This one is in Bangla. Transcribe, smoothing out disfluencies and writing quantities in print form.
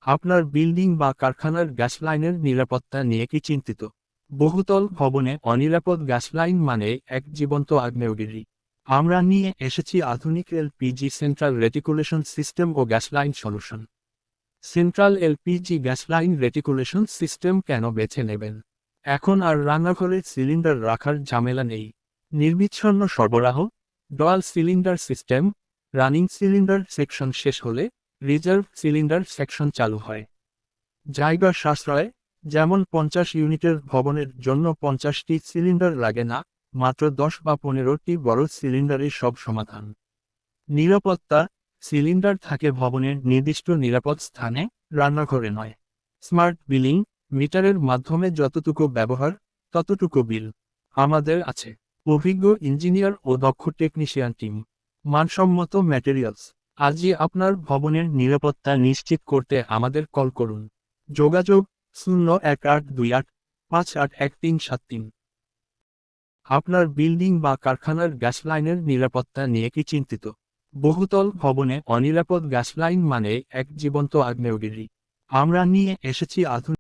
আপনার বিল্ডিং বা কারখানার গ্যাস লাইনের নিরাপত্তা নিয়ে কি চিন্তিত? বহুতল ভবনে অনিরাপদ গ্যাস লাইন মানে এক জীবন্ত আগ্নেয়গিরি। আমরা নিয়ে এসেছি আধুনিক এলপিজি সেন্ট্রাল রেটিকুলেশন সিস্টেম ও gas line solution. Central LPG gas line reticulation system কেন বেছে নেবেন? এখন আর রান্নাঘরে সিলিন্ডার রাখার ঝামেলা নেই। নির্বিচ্ছিন্ন সরবরাহ, dual cylinder system, running cylinder section শেষ হলে রিজার্ভ সিলিন্ডার সেকশন চালু হয়। জায়গা সাশ্রয়, যেমন 50 ইউনিটের ভবনের জন্য 50টি সিলিন্ডার লাগে না, মাত্র 10 বা 15টি বড় সিলিন্ডারের সব সমাধান। নিরাপত্তা, সিলিন্ডার থাকে ভবনের নির্দিষ্ট নিরাপদ স্থানে, রান্নাঘরে নয়। স্মার্ট বিলিং, মিটারের মাধ্যমে যতটুকু ব্যবহার ততটুকু বিল। আমাদের আছে অভিজ্ঞ ইঞ্জিনিয়ার ও দক্ষ টেকনিশিয়ান টিম। মানসম্মত ম্যাটেরিয়ালস। আজই আপনার ভবনের নিরাপত্তা নিশ্চিত করতে আমাদের কল করুন। যোগাযোগ 01828581373। আপনার বিল্ডিং বা কারখানার গ্যাস লাইনের নিরাপত্তা নিয়ে কি চিন্তিত? বহুতল ভবনে অনিরাপদ গ্যাস লাইন মানে এক জীবন্ত আগ্নেয়গিরি। আমরা নিয়ে এসেছি আধুনিক